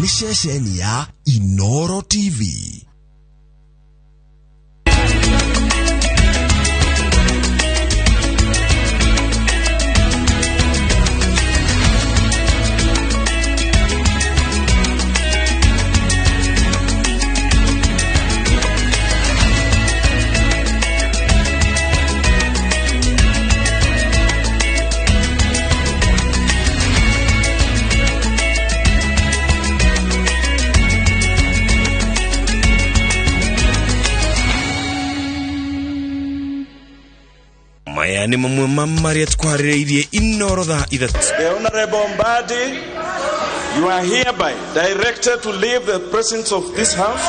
ni ceceni ya Inooro TV. The Honorable Mbadi, you are hereby directed to leave the presence of this house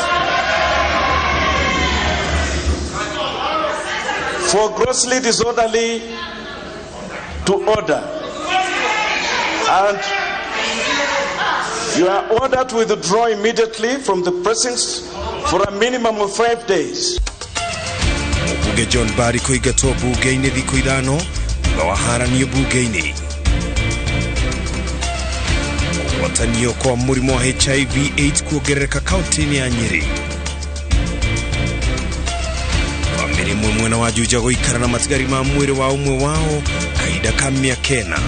for grossly disorderly to order, and you are ordered to withdraw immediately from the presence for a minimum of 5 days. John Barry koigato bugeini thiko ithano gawaharanio bugeini watanio kwa murimo wa HIV/AIDS kuongerereka kaunti ya Nyeri. Famili mwana wa Juja goikara na matigari ma mwiri wa umwe wao kaida kamya kena.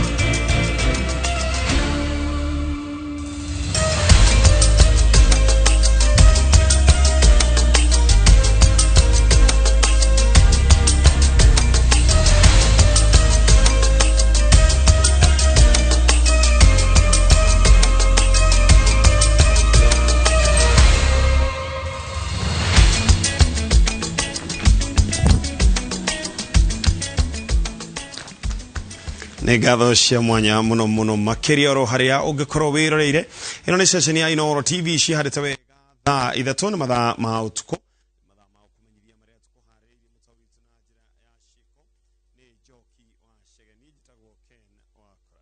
Negatho cia mwanya muno makiria ro haria ungikoro wiroreire ino ni ceceni ya Inooro TV ciharite wega thaa ithatu na mathaa ma utuku mathaa ma kumenyithia maria tukuharĩirie mutawitu na njira ya shiko ni Joki wa Shegeni jitagwo Ken wa Kora.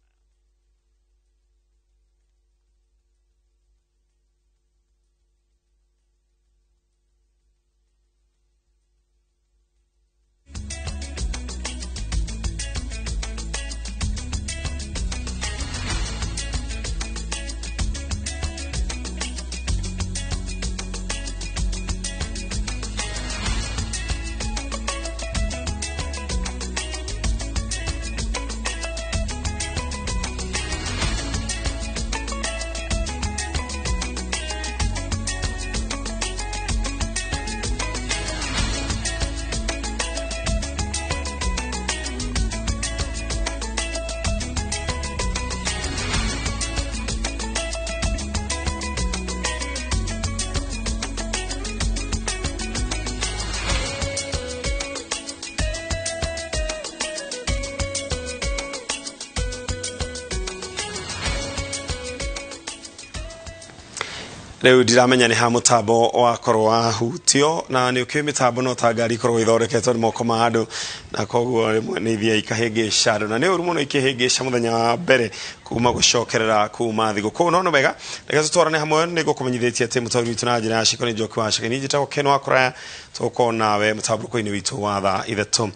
Leo ndiramenya ni ha mutabo wa korwa hutio na ni ukiwe mitabo no tagari korwa ithoreketwo ni moko ma andu na koguo ni thia ikahegesha andu na ni uru muno ikehegesha muthenya wa mbere kuma gucokerera kuma thiguku no wega reka tutwarane hamwe ni gukumenyithĩtie ati mutauri witu na njira ya shiko ni Joki wa Shegeni njitagwo Ken wa Kora tuko nawe mutaburuko-ini witu wa thaa ithatu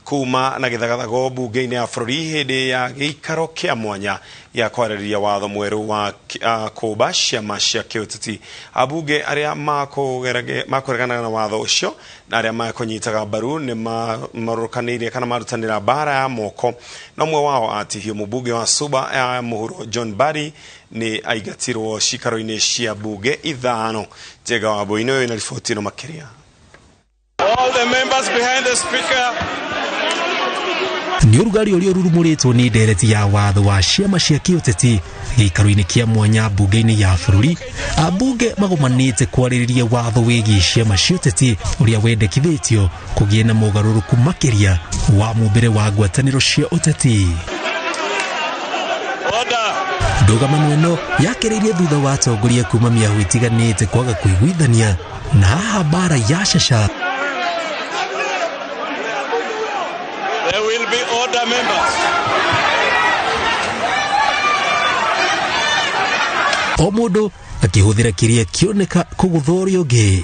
kuma na githagathago bunge-ini ya bũrũri hĩndĩ ya gĩikaro kĩa mwanya ya kwarĩrĩria watho mwerũ wa kũũmba ciama cia kĩũteti. Abunge arĩa makũreganaga na watho ũcio na arĩa makũnyitaga mbaru nĩ marũkanĩirie kana marutanĩra mbara ya moko na ũmwe wao atihio mũbunge wa Suba ya mũhuro John Barry nĩ aingatirwo cikaro-inĩ cia bunge ithano. Njega wa Boino ũyũ na riboti ĩno makĩria. All the members behind the speaker. Ni urugari uri rurumuritwo ni ndereti ya watho wa ciama cia kiuteti gĩikaro-inĩ kĩa mwanya bunge-inĩ ya bũrũri. Abunge magomanĩte kwarĩrĩria watho wĩgiĩ ciama cia ũteti ũrĩa wendekithĩtio kũgĩe na mogarũrũku makĩria wa mũmbĩre wa ngwatanĩro cia ũteti. Ndũgamano ĩno yakĩrĩirie thutha wa atongoria kuma mĩahũ ĩtiganĩte kwaga kũiguithania na haha mbara ya Shasha. There will be order, members. O mũndũ akĩhũthĩra kĩrĩa kĩoneka kũgũthũria ũngĩ.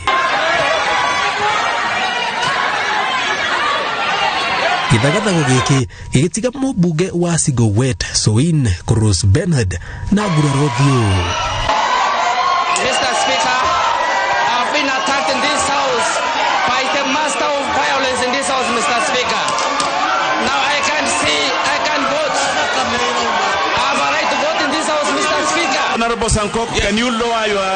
Gĩthagathago gĩkĩ gĩgĩtiga mũmbunge wa Sigowet Soin Koros Bernard na nguraro thiũ. Honorable Sankok, Yes. can you lower your...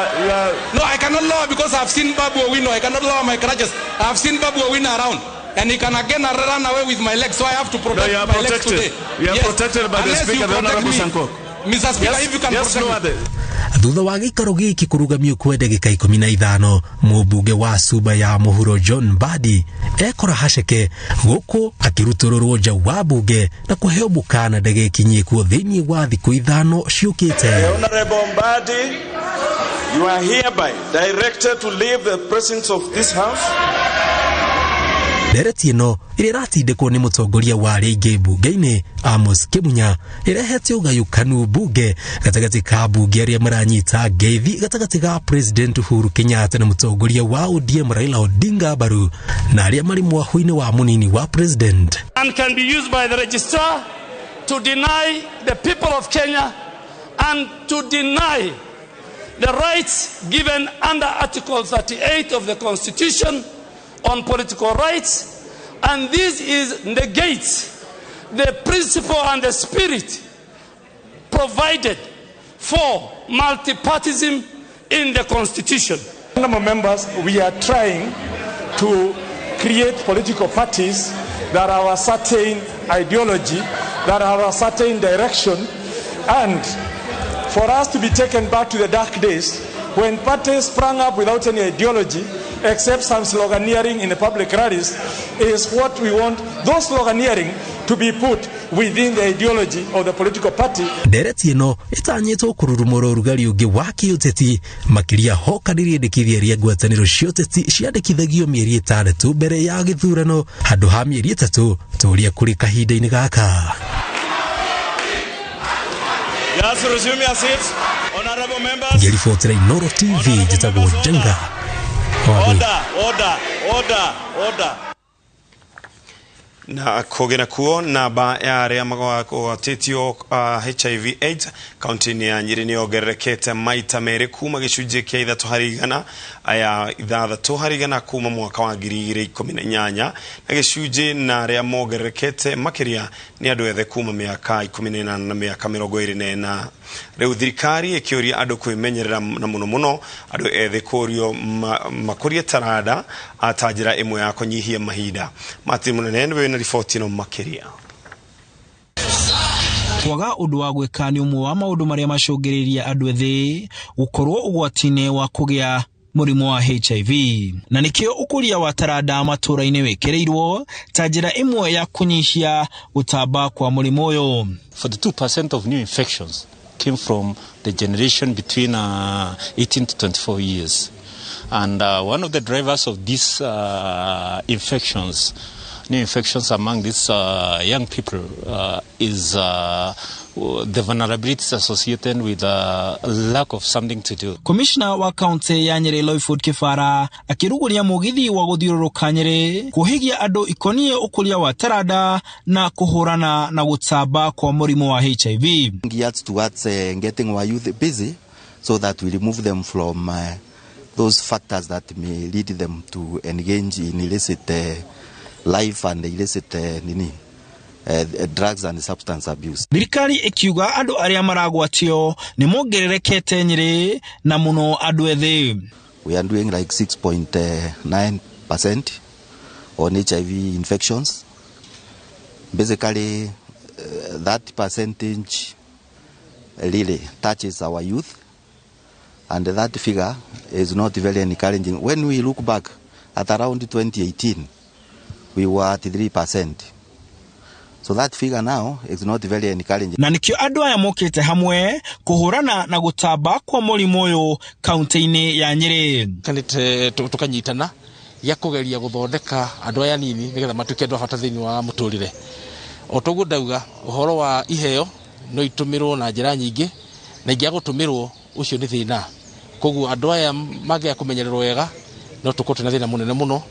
No, I cannot lower because I've seen Babu Owino. I cannot lower my crutches. I've seen Babu Owino around. And he can again run away with my legs, so I have to protect you are my legs today. You are protected by Unless the Speaker, the Honorable Sankok. Mr. Speaker, Yes, if you can yes, protect me. thutha wa gĩikaro gĩkĩ kũrũgamio kwa ndagĩka 15 mũmbunge wa Suba ya mũhuro John Mbadi ekora haceke gũkũ akĩrutũrũrwo nja wa mbunge na kũheo mũkana ndagĩkinyie kuo thĩinĩ wa thikũ 5 ciũkĩte. Honorable Mbadi, you are hereby directed to leave the presence of this house. Ndereti ĩno ĩrĩa ĩratindĩkwo nĩ mũtongoria wa arĩa aingĩ mbunge-inĩ Amos Kĩmunya ĩrehete ũgayũkanu mbunge gatagatĩ ka mbunge arĩa maranyita ngeithi gatagatĩ ga President Uhuru Kenyatta na mũtongoria wa ODM Raila Odinga mbaru na arĩa marĩ mwahũ-inĩ wa mũnini wa president. And can be used by the registrar to deny the people of Kenya and to deny the rights given under Article 38 of the Constitution on political rights, and this negates the principle and the spirit provided for multipartism in the Constitution. Honourable members, we are trying to create political parties that have a certain ideology, that have a certain direction, and for us to be taken back to the dark days when parties sprang up without any ideology except some sloganeering in the public rallies is what we want those sloganeering to be put within the ideology of the political party. Ndereti ĩno ĩtanyĩtwo kũrurumũra ũrugarĩ ũngĩ wa kĩũteti makĩria hoka nĩrĩendekithia rĩa ngwatanĩro cia ũteti ciandĩkithagio mĩeri 6 mbere ya gĩthurano handũ ha mĩeri 3 tũrĩa kũrĩ kahinda-inĩ gaka. Yes, resume your seats. Honorable members. Ngĩribotera Inooro TV njĩtagwo Jenga. Order. Na kũgĩra kuo namba ya arĩa magwatĩtio HIV AIDS kaunti-inĩ ya Nyĩrĩ nĩyongererekete maita merĩ kuma gĩcunjĩ kĩa 3% aya 6% kuma mwaka wa 2018 na gĩcunjĩ na arĩa mongererekete makĩria nĩ andũ ethĩ kuma mĩaka 18 na mĩaka 24. Rĩu thirikari ĩkĩũria andũ kwĩmenyerera na mũno andũ ethĩ kũrio makũrie tarada ata njĩra ĩmwe ya kũnyihia mahinda. Martin Mũnene nĩwe na riboti ĩno makĩria. Kwaga ũndũ wa gwĩka nĩ ũmwe wa maũndũ marĩa macũngĩrĩria andũ ethĩ gũkorwo ũgwati-inĩ wa kũgĩa mũrimũ wa HIV, na nĩkĩo ũkũria wa taranda matũra-inĩ wĩkĩrĩirwo ta njĩra ĩmwe ya kũnyihia gũtamba kwa mũrimũ ũyũ. 42% of new infections came from the generation between 18 to 24 years. And one of the drivers of these new infections among these young people is the vulnerabilities associated with lack of something to do. Commissioner wa kaunti ya Nyeri Loiford Kifara akĩrugũria mũgithi wa gũthiũrũrũka Nyeri kũhigia andũ ikonie ũkũria wa taranda na kũhũrana na gũtamba kwa mũrimũ wa HIV. Geared towards getting our youth busy so that we remove them from those factors that may lead them to engage in illicit life and illicit drugs and substance abuse. Thirikari ikiuga andũ arĩa maragwatio nĩ mongererekete Nyeri na mũno andũ ethĩ. We are doing like 6.9% on HIV infections. Basically, that percentage really touches our youth, and that figure is not very encouraging. When we look back at around 2018, we were at 3%. So that figure now is not very encouraging. Na nikio andũ aya mokĩte hamwe kũhũrana na gũtamba kwa mũrimũ ũyũ kaunti-inĩ ya Nyeri. Kanĩte tukanyitana ya kũgeria gũthondeka andũ aya nini nĩgetha matuĩke andũ a bata thĩinĩ wa mũtũrĩre. O toguo ndauga ũhoro wa iheo no itũmĩrwo na njĩra nyingĩ na ingĩagũtũmĩrwo ũcio nĩ thĩna. Koguo andũ aya magĩa kũmenyererwo wega no tũkorwo na thĩna mũnene mũno,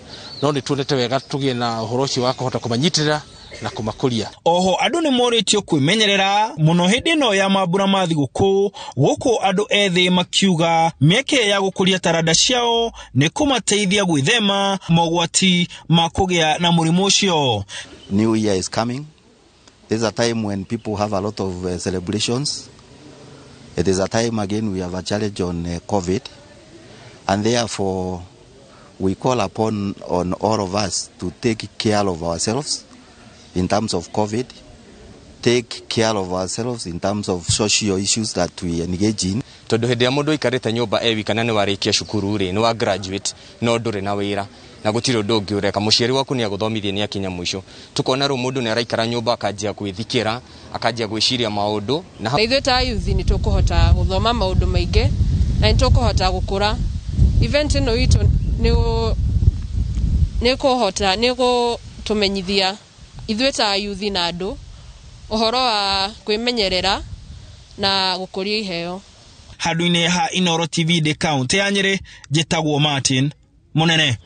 no nĩ tuonete wega tũgĩe na ũhoro ũcio wa kũhota kũmanyitĩrĩra na kũmakũria. Oho andũ nĩ morĩtio kwĩmenyerera mũno hĩndĩ ĩno ya mambura ma thigũkũ gũkũ andũ ethĩ makiuga mĩeke ya gũkũria taranda ciao nĩ kũmateithia gwĩthema mogwati ma kũgĩa na mũrimũ ũcio. New Year is coming. There's a time when people have a lot of celebrations. It is a time again we have a challenge on COVID, and therefore we call upon on all of us to take care of ourselves in terms of COVID, take care of ourselves in terms of social issues that we engage in. Tondu hindi ya mundu ikarite nyumba wika na ni warikia cukuru ri ni wa graduate no ndure na wira na gutiri undu ungi ureka muciari waku ni aguthomithie ni akinya mwisho tukona ru mundu ni araikara nyumba akajia gwithikira akajia gwiciria maundu na ithuĩ ta youth ni tukuhota guthoma maundu maingi na ni tukuhota gukura event ino itu ni kuhota ni gutumenyithia ithuĩ ta youth na andu uhoro wa kwimenyerera na gukuria iheo. Handu-inĩ ha Inooro TV de kaunti ya Nyeri, njĩtagwo Martin Munene.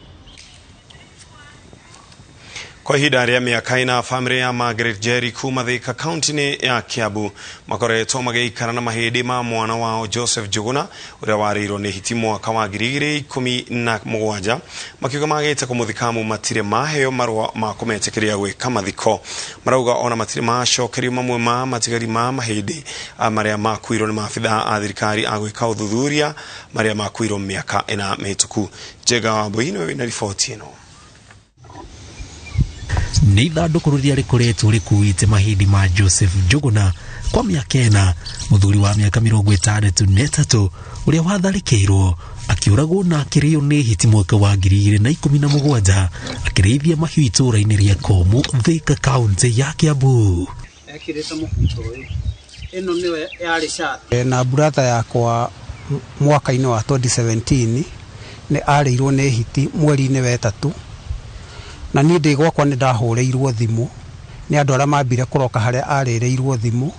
Kwa ihinda rĩa mĩaka ĩna family ya Margaret Jerry kuma Thika kaunti-inĩ ya Kiambu makoretwo magĩikara na mahĩndĩ ma mwana wao Joseph Njuguna ũrĩa warĩirwo nĩ hiti mwaka wa 2017 makiuga magĩte kũmũthikamu matire maheo marũa ma kũmetĩkĩria gwĩka mathiko. Marauga ona matire macokerio mamwe ma matigari ma mahĩndĩ marĩa makuirwo nĩ maabitha a thirikari a gwĩka ũthuthuria marĩa makuirwo mĩaka ĩna mĩhĩtũku. Jega Wambui nĩwe wĩna riboti ĩno. Nĩ ithandũkũ rĩrĩa rĩkoretwo rĩkuĩte mahĩndĩ ma Joseph Njuguna kwa mĩaka ĩna, mũthuri wa mĩaka 63 ũrĩa watharĩkĩirwo akĩũragwo na akĩrĩo nĩ hiti mwaka wa 2017 akĩrĩithia mahiũ itũũra-inĩ rĩa Komu, Thika kaunti ya Kiambu. Ekĩrĩte mũbuto ũyũ ĩno nĩwe yarĩ chat na brother yakwa mwaka-inĩ wa 2017 nĩ arĩirwo nĩ hiti mweri-inĩ wa 3 na niĩ ndĩ gwakwa nĩ ndahũrĩirwo thimũ nĩ andũ arĩa mambire kũroka harĩa arĩrĩirwo thimũ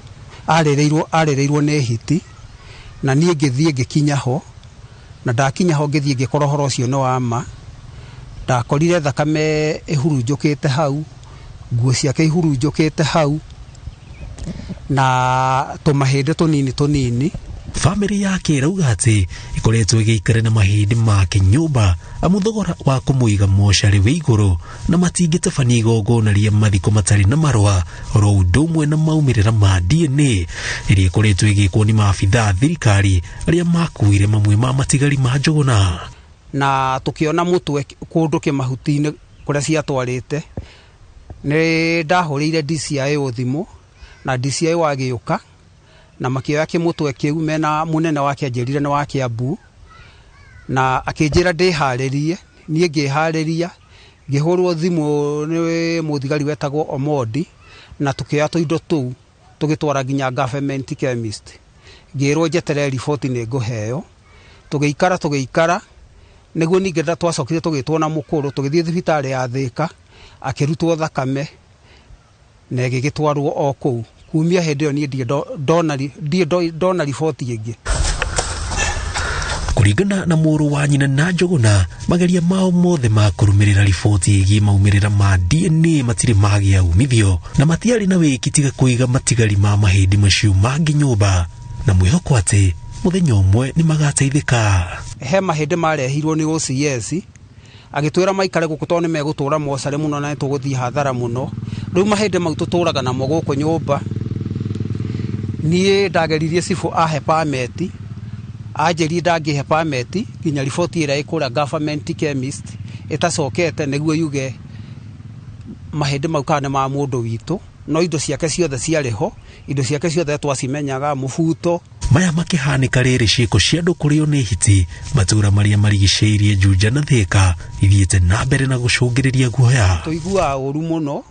arĩrĩirwo nĩ hiti na niĩ ngĩthiĩ ngĩkinya ho na ndakinya ho ngĩthiĩ ngĩkora ũhoro ũcio nĩ wa ma. Ndakorire thakame ĩhurunjũkĩte hau, nguo ciake ihurunjũkĩte hau na tũmahĩndĩ tũnini. Family yake irauga atĩ ikoretwo ĩgĩikara na mahĩndĩ make nyũmba amu thogora wa kũmũiga mocarĩ wĩ igũrũ na matingĩtabania igongona rĩa mathiko matarĩ na marũa oro ũndũ ũmwe na maumĩrĩra ma DNA ĩrĩa ĩkoretwo ĩgĩkwo nĩ maabitha thirikari arĩa makuire mamwe ma matigari ma Njuguna. Na tũkĩona mũtwe kũndũ kĩmahuti-inĩ kũrĩa ciatwarĩte nĩ ndahũrĩire DCI thimũ na DCI wagĩũka na makĩoya kĩmũtwe kĩu mena mũnene wake anjĩrire nĩ wa Kiambu na akĩnjĩra ndĩharĩrie. Niĩ ngĩharĩria ngĩhũrwo thimũ nĩ mũthigari wetagwo Omondi na tũkĩoya tũindo tũu tũgĩtwara nginya government chemist. Ngĩrwo njetere riboti nĩ ngũheo. Tũgĩikara nĩguo ningĩ twacokire tũgĩtwo na mũkũrũ tũgĩthiĩ thibitarĩ ya Thika akĩrutwo thakame na ĩgĩgĩtwarwo o kũu. Kumia hĩndĩ ĩyo niĩ ndona riboti ĩngĩ. Kũringana na mũrũ wa nyina na Njuguna, mageria mao mothe ma kũrũmĩrĩra riboti ĩgiĩ maumĩrĩra ma DNA matirĩ magĩa umithio na matiarĩ na wĩki tiga kũiga matigari ma mahĩndĩ macio mangĩ nyũmba na mwĩhoko atĩ mũthenya ũmwe nĩ magateithĩka. He mahĩndĩ marehirwo nĩ OCS agĩtwĩra maikare gũkũ tondũ nĩ megũtũũra mocarĩ mũno na tũgũthiĩ hathara mũno. Rĩu mahĩndĩ mau tũtũũraga namo gũkũ nyũmba. Niĩ ndageririe cibu ahe pameti anjĩrie ndangĩhe pameti nginya riboti ĩrĩa ĩkũrĩa government chemist ĩtacokete nĩguo yuge mahĩndĩ mau kana nĩ ma mũndũ witũ. No indo ciake ciothe ciarĩ ho, indo ciake ciothe twacimenyaga mũbuto. Maya makĩhanĩka rĩrĩ ciĩko cia andũ kũrĩo nĩ hiti matũũra marĩa marigicĩirie Juja na Thika ithiĩte na mbere na gũcũngĩrĩria guoya. Tũiguaga ũru mũno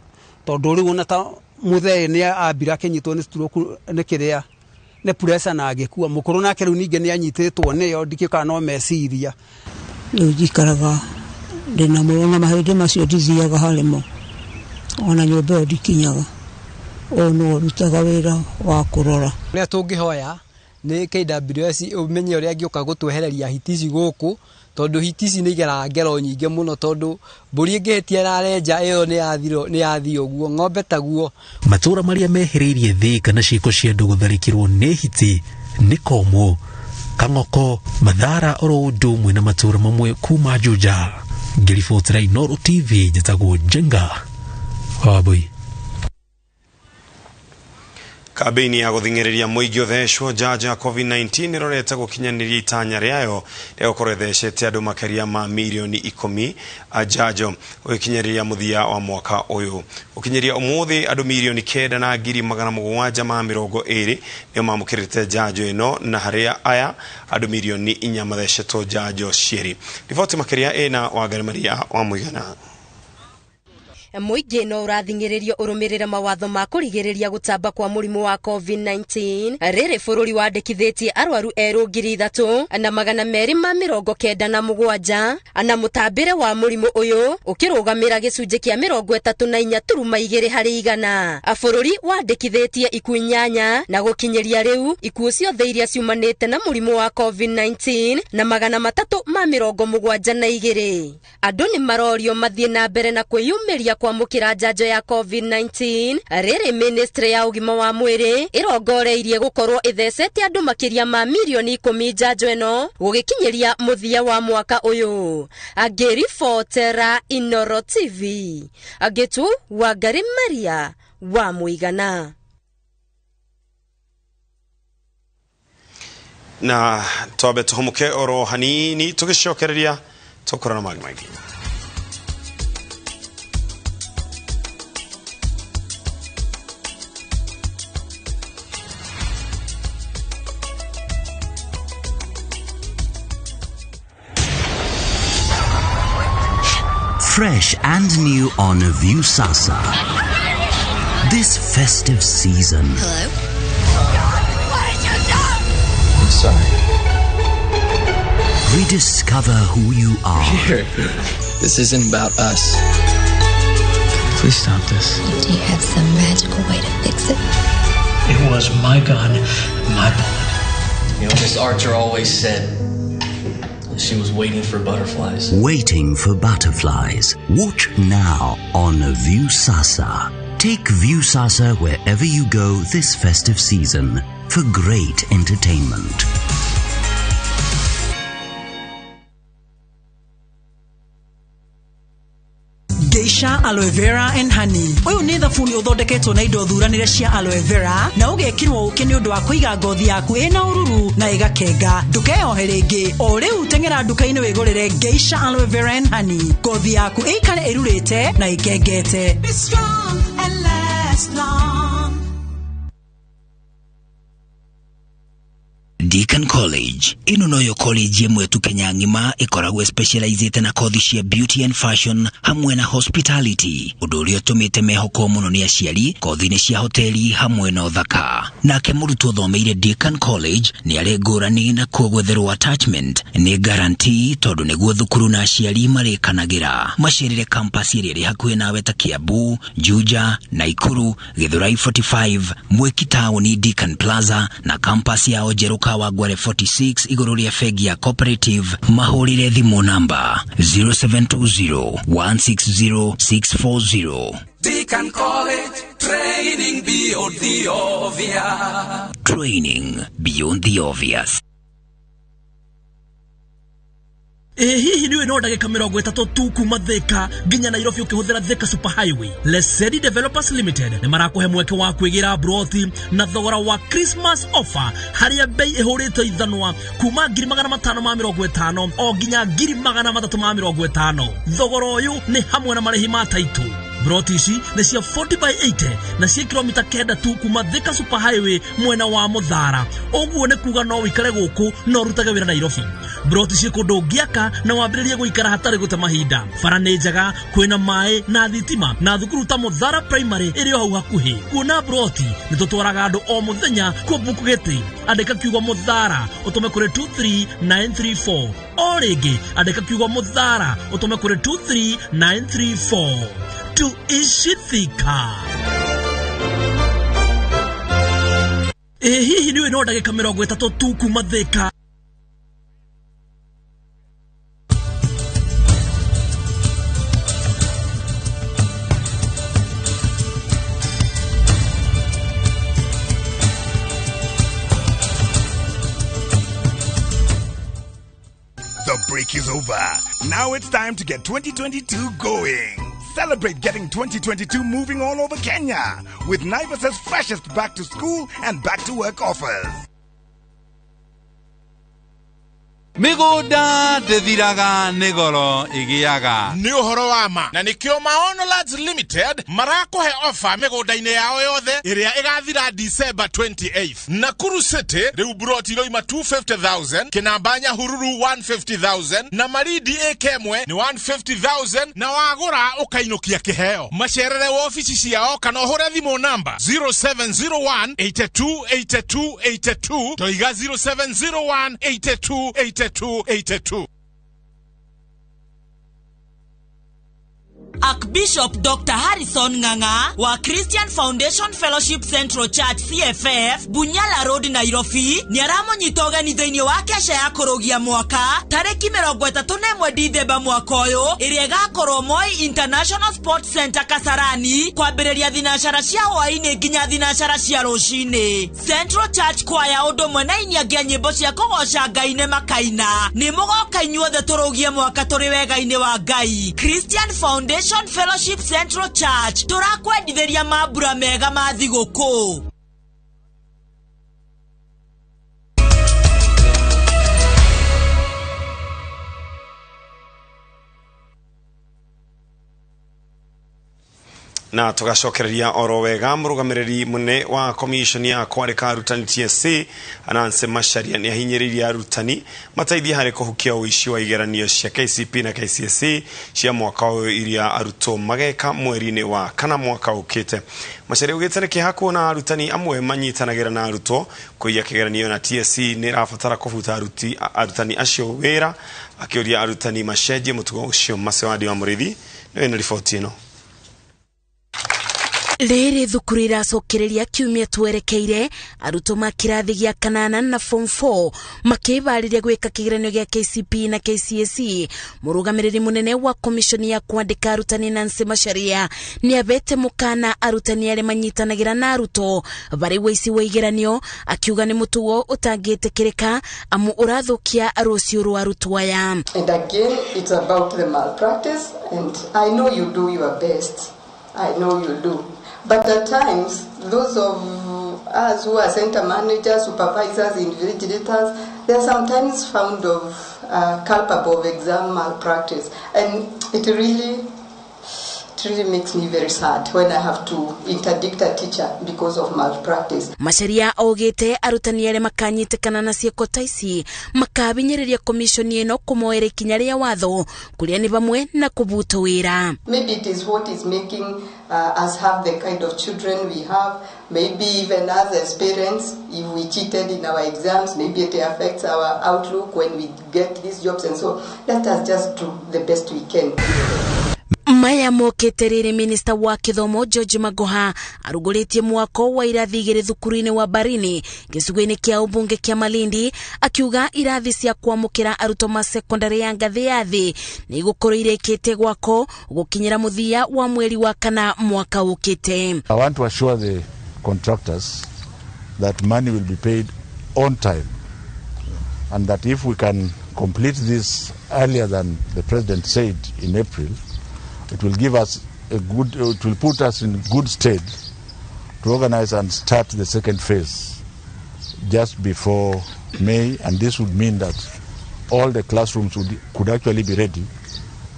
tondũ rĩu ona ta mũthee nĩ ambira akĩnyitwo nĩ stroke nĩ kĩrĩa nĩ pressure na agĩkua. Mũkũrũ nake rĩu ningĩ nĩ anyitĩtwo nĩyo ndikĩka no meciria. Rĩu njikaraga ndĩna mũrũ na mahĩndĩ macio ndithiaga harĩmo ona nyũmba ĩyo ndikinyaga. Ũyũ nĩwe ũrutaga wĩra wa kũrora. Ũrĩa tũngĩhoya nĩ KWS ũmenye ũrĩa angĩũka gũtwehereria hiti ici gũkũ tondũ hiti ici nĩ igeraga ngero nyingĩ mũno tondũ mbũri ĩngĩhĩtia ĩrarenja ĩyo nĩ yathio ũguo ng'ombe taguo. Matũũra marĩa mehereirie Thika na ciĩko cia andũ gũtharĩkĩrwo nĩ hiti nĩ Komu, Kang'oko, Mathara oro ũndũ ũmwe na matũũra mamwe kuma Juja. Ngĩribotera Inooro TV njĩtagwo Jenga Wambui. Kabini ya guthingereria muigi utheshwo jaja COVID-19 irorete gukinyaniria itanya riayo rĩa gukorwo ithecete andu makeria ma milioni 10 ajajo gukinyaniria muthia wa mwaka uyu gukinyeria umuthi andu milioni 9,720 nio mamukirite jajo ino na haria aya andu milioni 4 mathecetwo jajo cieri. Riboti makeria ena Wangari Maria wa Muigana. Muigi no urathingererio urumirire mawatho ma kurigiriria gutamba kwa murimu wa COVID-19 riri bururi wandikithitie arwaru eru 3,297 na mutambire wa murimu uyu ukirugamira gicunji kia 34.2 harĩ igana. Bururi wandikithitie ikuũ 8 na gukinyeria riu ikuũ ciothe iria ciumanite na murimu wa COVID-19 na 372. Andu ni marorio mathie na mbere na kwiyumiria kwa mukira jajo ya COVID-19 riri ministry ya ugima wa mwiri irongoreirie gukorwo ithecete andu makiria ma milioni 10 jajo eno gugikinyeria muthia wa mwaka uyu. Agiribotera Inooro TV agitu Wangari Maria wa Muigana. Na tobe tuhumuke oro hanini tugishokereria tukorana magmagi. Fresh and new on View Sasa. This festive season. Hello? What did you do? I'm sorry. Rediscover who you are. Here. This isn't about us. Please stop this. Do you have some magical way to fix it? It was my gun, my bullet. You know, Miss Archer always said she was waiting for butterflies. Waiting for butterflies. Watch now on View Sasa. Take View Sasa wherever you go this festive season for great entertainment. Geisha aloe vera and honey. Uyu ni thabuni uthondeketwo na indo thuranire cia aloe vera na ugekirwo uke ni undu wa kuiga ngothi yaku ina ururu na igakenga. Ndukeyohe ringi. O riu tengera nduka-ini wigurire Geisha aloe vera and honey. Ngothi yaku ikare irurite na ikengete. Be strong and last long. Deakin College. Ino noyo college yemwe tu Kenya ngima ikoragwe specialized na kothi cia beauty and fashion hamwe na hospitality. Undu uria utumite mehoko muno ni aciari kothi-ini cia hoteli hamwe na uthaka. Nake murutwo thomeire Deakin College ni ari ngurani na kuogwetherwo attachment ni guarantee tondu niguo thukuru na aciari marikanagira. Macerere campus iri hakuhi nawe ta Kiambu, Juja, Naikuru, Githurai 45, Mwiki Town, Deakin Plaza na campus ya Ojeruka Wagware 46 iguru ria fegi ya cooperative. Mahurire thimu namba 0720-160-640. Deakin College, training beyond the obvious. Training beyond the obvious. Hihi niwe no ndagika 30 tu kuma Thika nginya Nairobi ukihuthira Thika Super Highway. Lesedi Developers Limited ni marakuhe mweke wa kwigira broti na thogora wa Christmas offer haria bei ihurite ithanwa kuma 550 o nginya 350. Thogora uyu ni hamwe na marihi ma taitu. Broti ici ni cia 40/80 na cia kilomita 9 tu kuma Thika Super Highway mwena wa Muthara. Oguo ni kuga no wikare guku no rutage wira Nairobi. Broti ici kundu ngiaka na wambiririe guikara hatari gute mahinda. Bara ni njaga, kwina mai na thitima na thukuru ta Muthara Primary iri hau hakuhi. Kuona broti ni tutwaraga andu o muthenya ku buku giti. Andika kiugo Muthara utume kuri 23934. O ringi andika kiugo Muthara utume kuri 23934. To Ishithika. Hihi niwe no ndagika 30 tu kuma Thika. The break is over. Now it's time to get 2022 going. Celebrate getting 2022 moving all over Kenya with Naivas's freshest back to school and back to work offers. Migoda de diraga negoro igiaga ni uhoro wa ma na nikio Maono Lads Limited marako he offer migoda-ine yao yothe iria igathira December 28th. Nakuru City riu brought iloima 250,000, Kinambanya Hururu 150,000 na Maridi Ekemwe ni 150,000 na wagura ukainukia kiheo. Macerere wa ofisi ciao kana uhure thimu namba 0701 82 82 82 toiga 0701 82 82. Archbishop Dr. Harrison Nganga wa Christian Foundation Fellowship Central Church CFF Bunyala Road Nairobi ni aramonyita ũgenithio-inĩ wa kesha ya kũrũgia mwaka tarĩki 31 Dithemba mwaka ũyũ ĩrĩa ĩgakorwo Moi International Sports Center Kasarani kwambĩrĩria thinacara cia hwaĩ-inĩ nginya thinacara cia rũcinĩ. Central Church Choir ũndũ ũmwe na inyagia nyĩmbo cia kũgoca Ngai makaina nĩ mũgoka inyuothe tũrũgie mwaka tũrĩ wega-inĩ wa Ngai. Christian Foundation Fellowship Central Church turakwendithĩria mambura mega ma thigũkũ. na tugacokereria oro wega murugamiriri mune wa commission ya kwarika arutani TSC Ananse Macharia ni ahinyiririe arutani mataithia hari kuhukia uishi wa igeranio cia KCPE na KCSE cia mwaka uyu iria aruto mageka mweri-ini wa kana mwaka ukite. Macharia ugite ni kihaku na arutani amwe manyitanagira na aruto kuiya kigeranio na TSC ni rafatara kufuta arutani acio wira akioria arutani macenjie mutugo ucio. Masewadi wa Murithi ni riboti ino. Rere thukuru iracokereria kiumia twerekeire aruto makirathi gĩa kanana na form 4 makĩbarĩria gwĩka kĩgeranio gĩa KCPE na KCSE. Mũrũgamĩrĩri mũnene wa commission ya kwandĩka arutani Ananse Macharia nĩ abete mũkana arutani arĩa manyitanagĩra na aruto barĩ wĩici wa igeranio, akiuga nĩ mũtugo ũtangĩtĩkĩrĩka amu ũrathũkia rũciũ rwa arutwo aya. And again, it's about the malpractice, and I know you do your best. I know you do. But at times, those of us who are center managers, supervisors, invigilators, they are sometimes found of culpable of exam malpractice. And it really makes me very sad when I have to interdict a teacher because of malpractice. Macharia augite arutani arĩa makanyitikana na ciĩko ta ici makabinyĩrĩria commission ĩno kũmoera ikinya rĩa watho kũrĩa nĩ bamwe na kũbuta wĩra. Maybe it is what is making us have the kind of children we have. Maybe even us as parents, if we cheated in our exams, maybe it affects our outlook when we get these jobs, and so let us just do the best we can. Maya moketerere Minister wa Kithomo George Magoha arugũrĩtie mwako wa irathi igĩrĩ thukuru-inĩ wa Barini gĩcigo-inĩ kĩa ũmbunge kĩa Malindi, akiuga irathi cia kwamũkĩra arutwo ma secondary ya ngathĩ ya thĩ nĩ igũkorwo irĩkĩte gwako gũkinyĩra mũthia wa mweri wa kana mwaka ũkĩte. I want to assure the contractors that money will be paid on time, and that if we can complete this earlier than the President said in April, it will give us it will put us in good stead to organize and start the second phase just before May, and this would mean that all the classrooms could actually be ready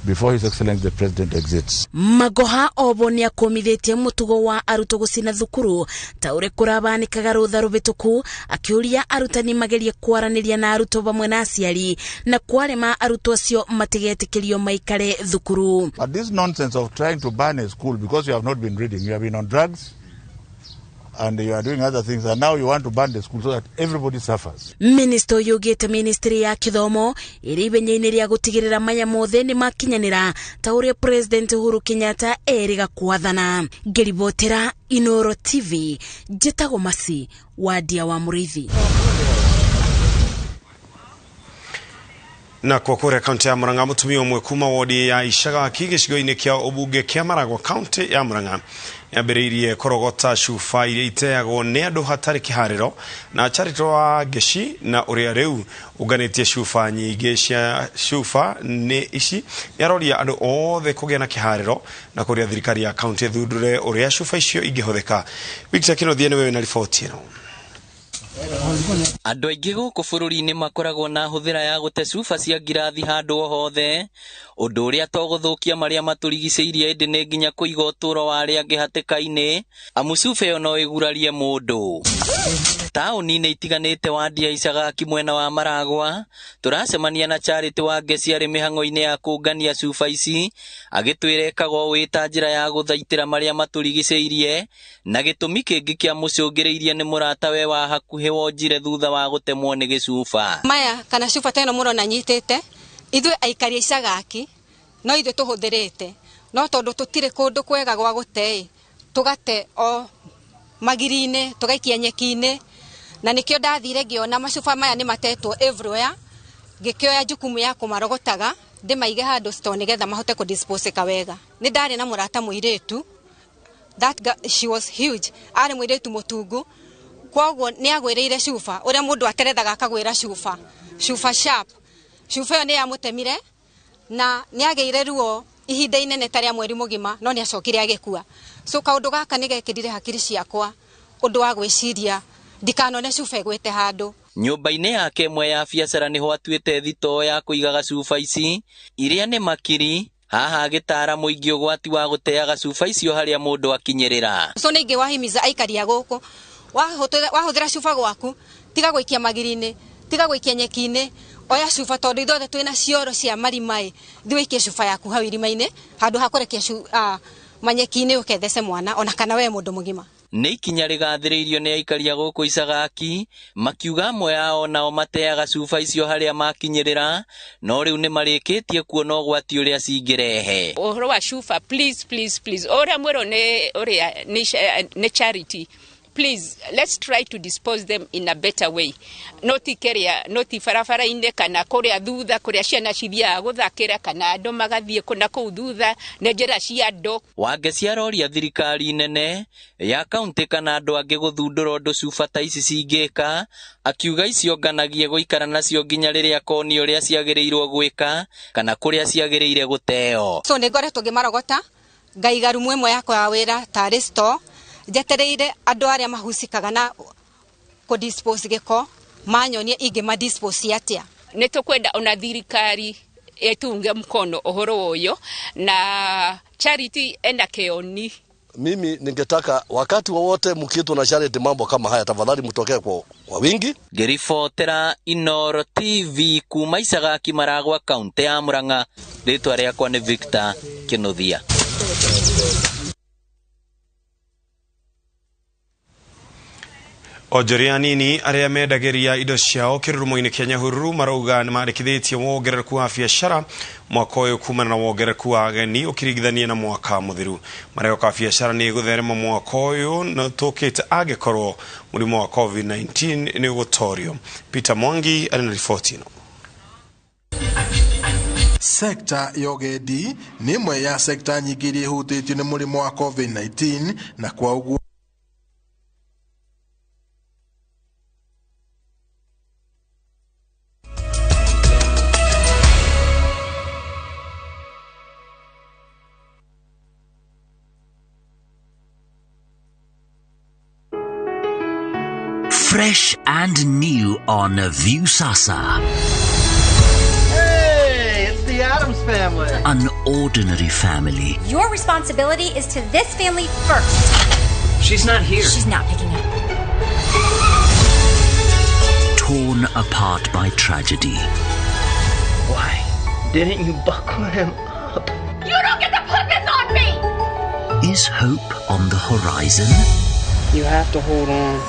before His Excellency the President exits. Magoha obo ni akomithitie mutugo wa aruto gucina thukuru ta ure kurabanikaga rutha rubituku, akiuria arutani magerie kwaraniria na aruto bamwe na aciari na kwarema aruto acio matigetikĩrio maikare thukuru. But this nonsense of trying to ban a school because you have not been reading, you have been on drugs and you are doing other things, and now you want to ban the school so that everybody suffers. Minister yugite ministry ya kithomo iri ibenye-inĩ rĩa gũtigĩrĩra maya mothe nĩ makinyanĩra ta ũrĩa President Uhuru Kenyatta eriga kwathana. Ngĩribotera Inooro TV, njĩtagwo Masi wa Dia wa Murithi. Na kwa kure kaunti ya Murang'a mutumia umwe kuma wodi ya Ishaga gicigo-ini kia ubunge kia Maragwa kaunti ya Murang'a yambiriirie korogota cuba iria iteagwo ni andu hatari kihariro na charito wa Geshi na uria riu uganitie cuba nyingi cia cuba ni ici yaroria andu othe kugia na kihariro na kuria thirikari ya kaunti thundure uria cuba icio ingihuthika. Victor Kinothie niwe na ripoti ino. Andũ aingĩ gũkũ bũrũri-inĩ makoragwo na hũthĩra ya gũte cuba cia ngirathi handũ o hothe, ũndũ ũrĩa to gũthũkia marĩa matũrigicĩirie ĩndĩ nĩ nginya kũiga ũtũũro wa arĩa angĩ hatĩka-inĩ, amu cuba ĩyo no ĩgurarie mũndũ. Taũni-inĩ itiganĩte wadi ya Isagaki mwena wa Maragwa, tũracemania na Charity wa Geshi arĩ mĩhang'o-inĩ ya kũngania cuba ici, agĩtwĩra ĩkagwo wĩta njĩra ya gũthaitĩra marĩa matũrigicĩirie, na gĩtũmi kĩngĩ kĩa mũcũngĩrĩirie nĩ mũratawe wa hakuhĩ wonjire thutha wa gũtemwo nĩ gĩcuba. Maya kana cuba teno mũrona nyitĩte, ithuĩ aikari Isagaki, no ithuĩ tũhũthĩrĩte, no tondũ tũtirĩ kũndũ kwega gwa gũte, tũgate o magiri-inĩ, tũgaikia nyeki-inĩ, na nĩkĩo ndathire ngĩona macuba maya nĩ matetwo everywhere, ngĩkĩoya jukumu ya kũmarogotaga ndĩmaige handũ store nĩgetha mahote kũdispose wega. Nĩ ndarĩ na mũrata mũirĩtu, she was huge, arĩ mũirĩtu mũtungu, kwoguo nĩ agwĩrĩire cuba ũrĩa mũndũ aterethaga akagwĩra cuba sharp. Cuba ĩyo nĩ yamũtemire na nĩ agĩire ruo ihinda inene ta rĩa mweri mũgima, no nĩ acokire agĩkua. So kaũndũ gaka nĩ gekĩrire hakiri ciakwa ũndũ wa gwĩciria ndikanone cuba ĩgwĩte handũ. Nyũmba-inĩ yake ĩmwe ya biacara nĩho atuĩte thitoo ya kũigaga cuba ici, iria nĩ makiri, haha agĩtara mũingĩ ũgwati wa gũteaga cuba icio harĩa mũndũ akinyĩrĩra. So nĩ ingĩwahimiza aikari a gũkũ, wahũthĩra cuba gwaku, tiga gũikia magiri-inĩ, tiga gũikia nyeki-inĩ, oya cuba tondũ ithuothe twĩna cioro cia marima-ĩ, thiĩ wĩikie cuba yaku hau irima-inĩ, handũ ha kũrekia manyeki-inĩ ũkethece mwana, ona kana we mũndũ mũgima. Nĩ ikinya rĩgathĩrĩirio nĩ aikari a gũkũ Isagaki, makiuga amwe ao nao mateaga cuba icio harĩa makinyĩrĩra, no rĩu nĩ marĩkĩtie kuona ũgwati ũrĩa cingĩrehe. Ũhoro wa cuba, please, ũrĩa mwĩrwo nĩ Charity, please, let's try to dispose them in a better way. Noti barabara-inĩ kana kũrĩa thutha, kũrĩa ciana cithiaga gũthakĩra kana andũ magathiĩ kũna kũu thutha, nĩ njĩra cia andũ. Wangeci aroria thirikari nene ya kaunti kana andũ angĩ gũthundũra ũndũ cuba ta ici cingĩka, akiuga icionganagie gũikara nacio nginya rĩrĩa konio ũrĩa ciagĩrĩirwo gwĩka kana kũrĩa ciagĩrĩire gũteo. So nĩ ngoretwo ngĩmarogota, ngaiga rumu ĩmwe yakwa ya wĩra tarĩ store, njetereire andũ arĩa mahucikaga na kũdispose gĩko manyonie ingĩmadispose atĩa. Nĩ tũkwenda ona thirikari ĩtunge mkono ũhoro ũyũ na Charity enda keoni. Mimi ningetaka wakati wowote mkiitwa na Charity mambo kama haya, tafadhali mtokee kwa wingi. Ngĩribotera Inooro TV kuma Isagaki Maragwa kaunti ya Murang'a, rĩtwa rĩakwa nĩ Victor Kinothia. Onjoria nini arĩa mendagĩria indo ciao kĩrurumo-inĩ kĩa Nyahururu marauga nĩ marĩkithĩtie wongerereku wa biacara mwaka ũyũ kumana na wongerereku wa ageni ũkĩringithania na mwaka mũthiru. Mareo ka biacara nĩ gũtherema mwaka ũyũ na tũkĩte angĩkorwo mũrimũ wa COVID-19 nĩ ũgũtorio. Peter Mwangi arĩ na riboti ĩno. Sekta ya ũgendi nĩ ĩmwe ya sekta nyingĩ iria ihutĩtio nĩ mũrimũ wa COVID-19 na kwa ũguo Fresh and new on View Sasa. Hey, it's the Addams family. An ordinary family. Your responsibility is to this family first. She's not here. She's not picking up. Torn apart by tragedy. Why didn't you buckle him up? You don't get to put this on me! Is hope on the horizon? You have to hold on.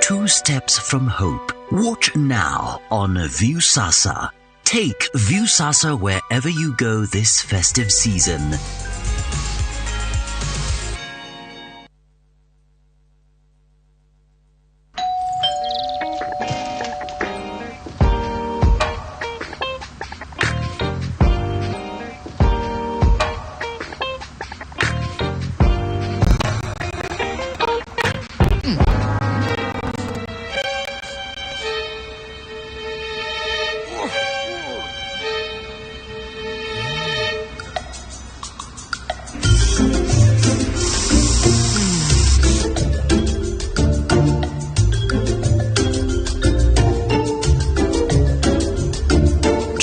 2 steps from hope. Watch now on View Sasa. Take View Sasa wherever you go this festive season.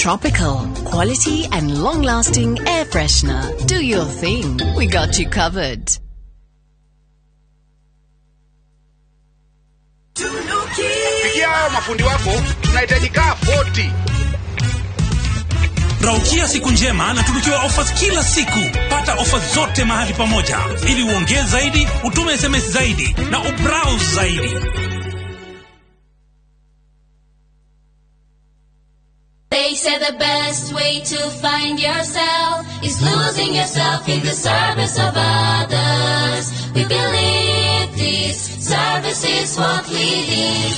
Tropical, quality and long-lasting air freshener. Do your thing. We got you covered. Pigia mafundi wako, tunahitaji kaa 40. Raukia siku njema na tunukiwa offers kila siku. Pata offers zote mahali pamoja ili uongeze zaidi, utume SMS zaidi na ubrowse zaidi. They say the best way to find yourself is losing yourself in the service of others. We believe this service is worth leading.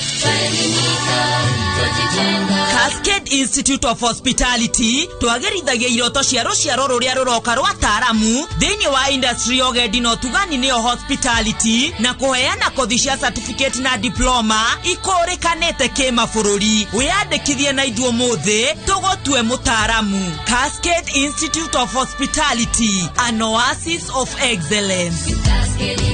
Cascade Institute of Hospitality twagerithagia iroto cia ruciaro ruria ruroka rwa taaramu thiini wa industry ogedi no tugani neo hospitality na kuheana kothi cia certificate na diploma ikurikanite kimabũrũri. Wiyandĩkithie na ithuĩ mũthĩ tũgũtue mũtaaramu. Cascade Institute of Hospitality, an oasis of excellence.